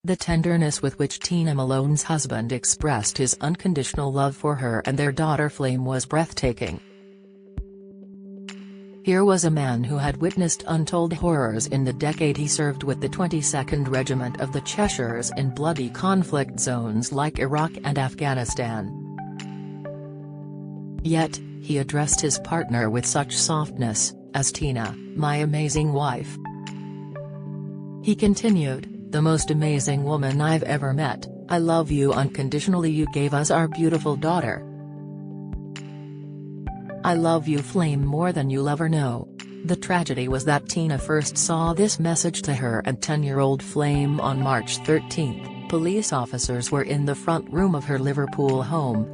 The tenderness with which Tina Malone's husband expressed his unconditional love for her and their daughter Flame was breathtaking. Here was a man who had witnessed untold horrors in the decade he served with the 22nd Regiment of the Cheshires in bloody conflict zones like Iraq and Afghanistan. Yet, he addressed his partner with such softness, as Tina, my amazing wife. He continued, the most amazing woman I've ever met, I love you unconditionally, you gave us our beautiful daughter. I love you Flame more than you'll ever know. The tragedy was that Tina first saw this message to her and 10-year-old Flame on March 13. Police officers were in the front room of her Liverpool home.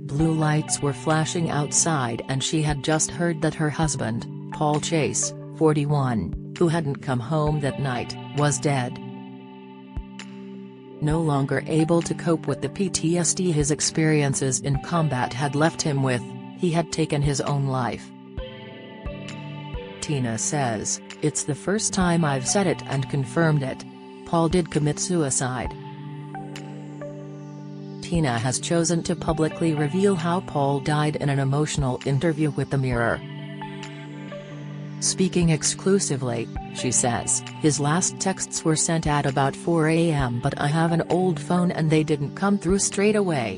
Blue lights were flashing outside and she had just heard that her husband, Paul Chase, 41, who hadn't come home that night, was dead. No longer able to cope with the PTSD his experiences in combat had left him with, he had taken his own life. Tina says, it's the first time I've said it and confirmed it. Paul did commit suicide. Tina has chosen to publicly reveal how Paul died in an emotional interview with The Mirror. Speaking exclusively, she says, his last texts were sent at about 4 a.m. but I have an old phone and they didn't come through straight away.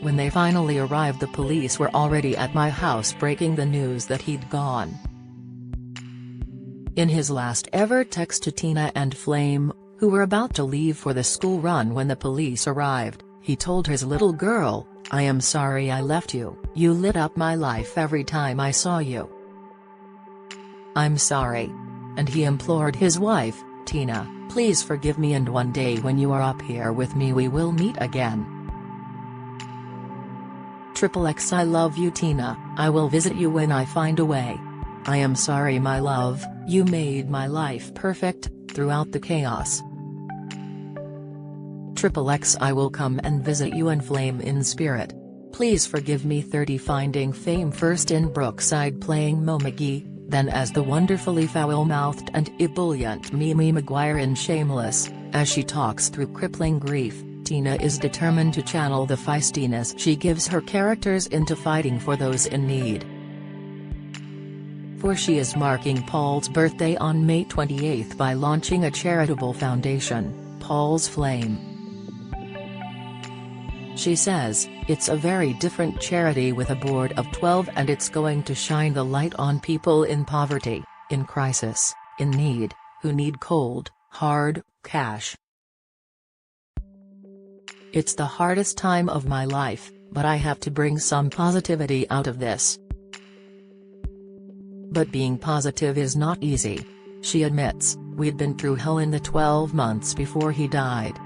When they finally arrived, the police were already at my house breaking the news that he'd gone. In his last ever text to Tina and Flame, who were about to leave for the school run when the police arrived, he told his little girl, I am sorry I left you, you lit up my life every time I saw you. I'm sorry. And he implored his wife, Tina, please forgive me and one day when you are up here with me we will meet again. XXX I love you Tina, I will visit you when I find a way. I am sorry my love, you made my life perfect, throughout the chaos. XXX I will come and visit you and Flame in spirit. Please forgive me 30 finding Fame first in Brookside playing Mo McGee, then as the wonderfully foul-mouthed and ebullient Mimi Maguire in Shameless. As she talks through crippling grief, Tina is determined to channel the feistiness she gives her characters into fighting for those in need. For she is marking Paul's birthday on May 28 by launching a charitable foundation, Paul's Flame. She says, it's a very different charity with a board of 12 and it's going to shine the light on people in poverty, in crisis, in need, who need cold, hard, cash. It's the hardest time of my life, but I have to bring some positivity out of this. But being positive is not easy. She admits, we'd been through hell in the 12 months before he died.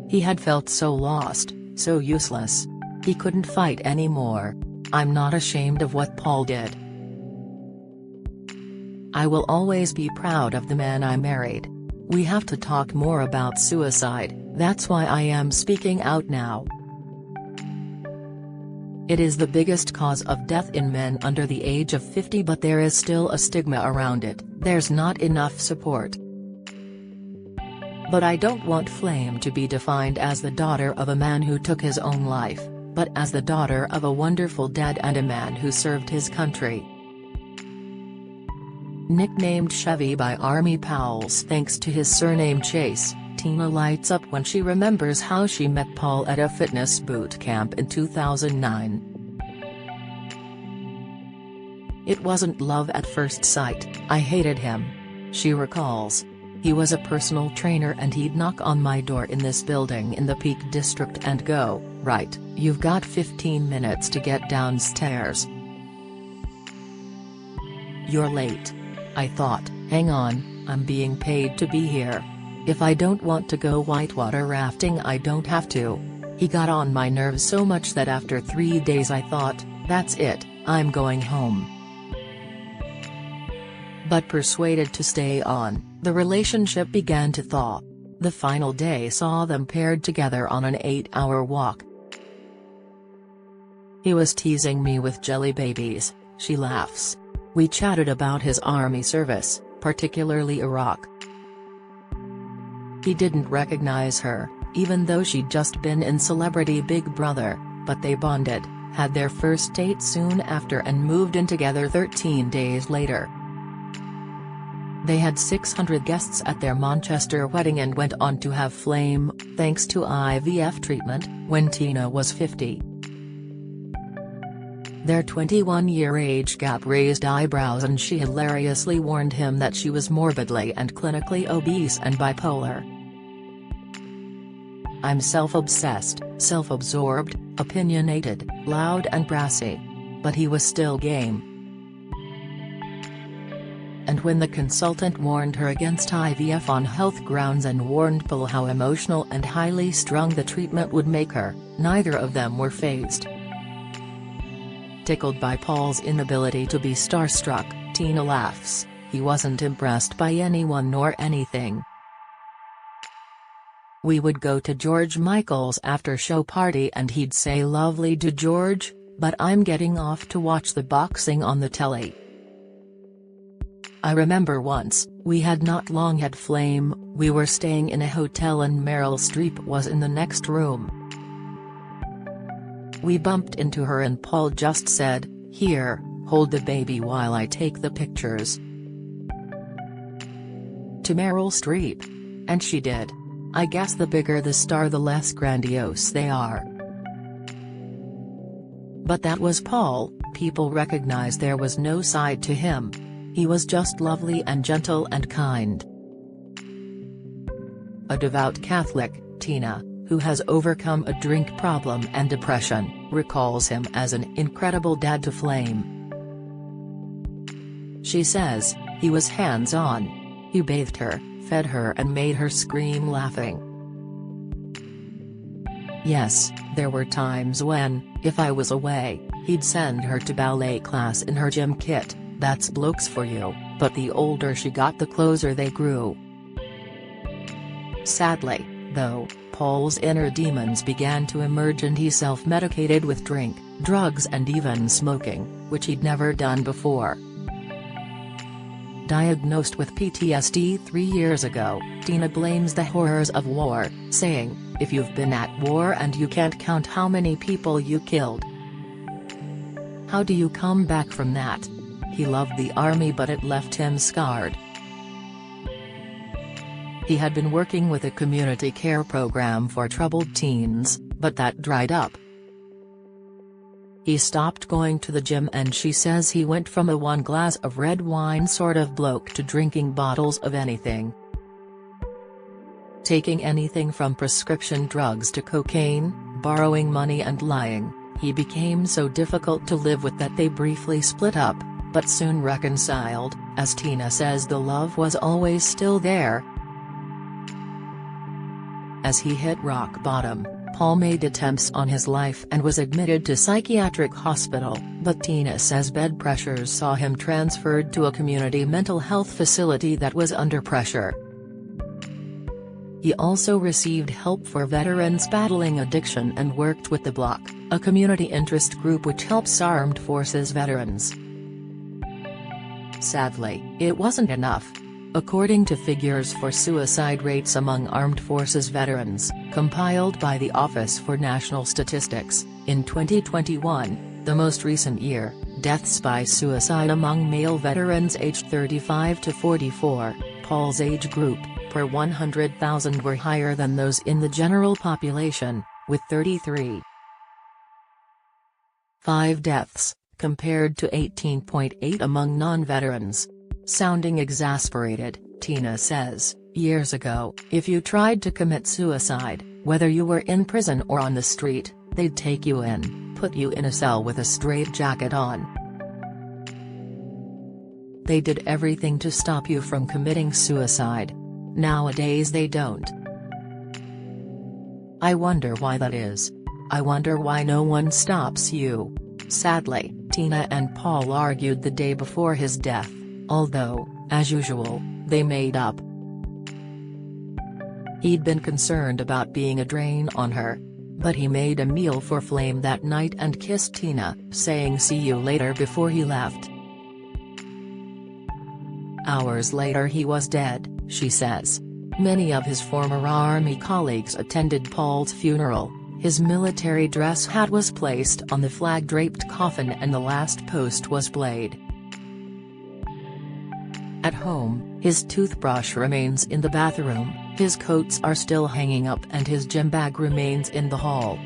He had felt so lost, so useless. He couldn't fight anymore. I'm not ashamed of what Paul did. I will always be proud of the man I married. We have to talk more about suicide, that's why I am speaking out now. It is the biggest cause of death in men under the age of 50 but there is still a stigma around it, there's not enough support. But I don't want Flame to be defined as the daughter of a man who took his own life, but as the daughter of a wonderful dad and a man who served his country. Nicknamed Chevy by Army pals thanks to his surname Chase, Tina lights up when she remembers how she met Paul at a fitness boot camp in 2009. It wasn't love at first sight, I hated him. She recalls. He was a personal trainer and he'd knock on my door in this building in the Peak District and go, right, you've got 15 minutes to get downstairs. You're late. I thought, hang on, I'm being paid to be here. If I don't want to go whitewater rafting I don't have to. He got on my nerves so much that after 3 days I thought, that's it, I'm going home. But persuaded to stay on, the relationship began to thaw. The final day saw them paired together on an 8-hour walk. He was teasing me with jelly babies, she laughs. We chatted about his army service, particularly Iraq. He didn't recognize her, even though she'd just been in Celebrity Big Brother, but they bonded, had their first date soon after and moved in together 13 days later. They had 600 guests at their Manchester wedding and went on to have Flame, thanks to IVF treatment, when Tina was 50. Their 21-year age gap raised eyebrows, and she hilariously warned him that she was morbidly and clinically obese and bipolar. "I'm self-obsessed, self-absorbed, opinionated, loud and brassy." But he was still game. And when the consultant warned her against IVF on health grounds and warned Paul how emotional and highly strung the treatment would make her, neither of them were fazed. Tickled by Paul's inability to be starstruck, Tina laughs, "He wasn't impressed by anyone nor anything. We would go to George Michael's after-show party and he'd say 'Lovely to George, but I'm getting off to watch the boxing on the telly.' I remember once, we had not long had Flame, we were staying in a hotel and Meryl Streep was in the next room. We bumped into her and Paul just said, 'Here, hold the baby while I take the pictures.' To Meryl Streep. And she did. I guess the bigger the star the less grandiose they are. But that was Paul. People recognized there was no side to him. He was just lovely and gentle and kind." A devout Catholic, Tina, who has overcome a drink problem and depression, recalls him as an incredible dad to Flame. She says, "He was hands-on. He bathed her, fed her and made her scream laughing. Yes, there were times when, if I was away, he'd send her to ballet class in her gym kit. That's blokes for you, but the older she got the closer they grew." Sadly, though, Paul's inner demons began to emerge and he self-medicated with drink, drugs and even smoking, which he'd never done before. Diagnosed with PTSD 3 years ago, Tina blames the horrors of war, saying, "If you've been at war and you can't count how many people you killed, how do you come back from that?" He loved the army but it left him scarred. He had been working with a community care program for troubled teens, but that dried up. He stopped going to the gym and she says he went from a one glass of red wine sort of bloke to drinking bottles of anything. Taking anything from prescription drugs to cocaine, borrowing money and lying, he became so difficult to live with that they briefly split up, but soon reconciled. As Tina says, the love was always still there. As he hit rock bottom, Paul made attempts on his life and was admitted to psychiatric hospital, but Tina says bed pressures saw him transferred to a community mental health facility that was under pressure. He also received help for veterans battling addiction and worked with the Block, a community interest group which helps armed forces veterans. Sadly, it wasn't enough. According to figures for suicide rates among armed forces veterans, compiled by the Office for National Statistics, in 2021, the most recent year, deaths by suicide among male veterans aged 35 to 44, Paul's age group, per 100,000 were higher than those in the general population, with 33.5 deaths, compared to 18.8 among non-veterans. Sounding exasperated, Tina says, "Years ago, if you tried to commit suicide, whether you were in prison or on the street, they'd take you in, put you in a cell with a straitjacket on. They did everything to stop you from committing suicide. Nowadays they don't. I wonder why that is. I wonder why no one stops you." Sadly, Tina and Paul argued the day before his death, although, as usual, they made up. He'd been concerned about being a drain on her. But he made a meal for Flame that night and kissed Tina, saying "see you later" before he left. Hours later he was dead, she says. Many of his former Army colleagues attended Paul's funeral. His military dress hat was placed on the flag-draped coffin and the last post was played. At home, his toothbrush remains in the bathroom, his coats are still hanging up and his gym bag remains in the hall.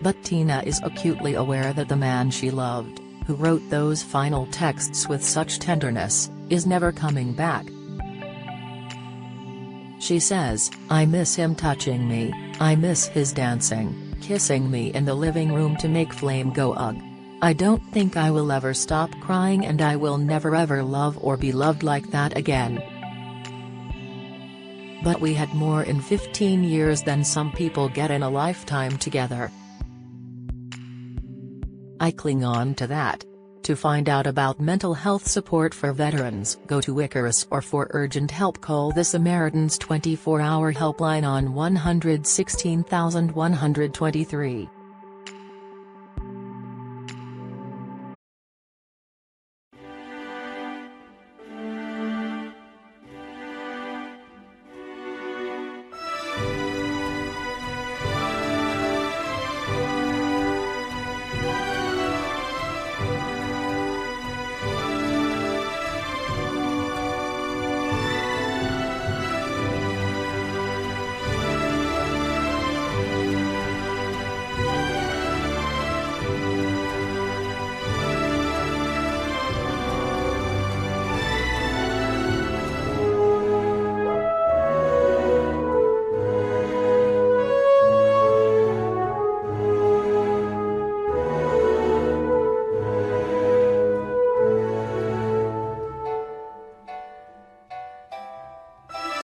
But Tina is acutely aware that the man she loved, who wrote those final texts with such tenderness, is never coming back. She says, "I miss him touching me, I miss his dancing, kissing me in the living room to make Flame go ugh. I don't think I will ever stop crying and I will never ever love or be loved like that again. But we had more in 15 years than some people get in a lifetime together. I cling on to that." To find out about mental health support for veterans, go to Icarus, or for urgent help call the Samaritan's 24-hour helpline on 116,123.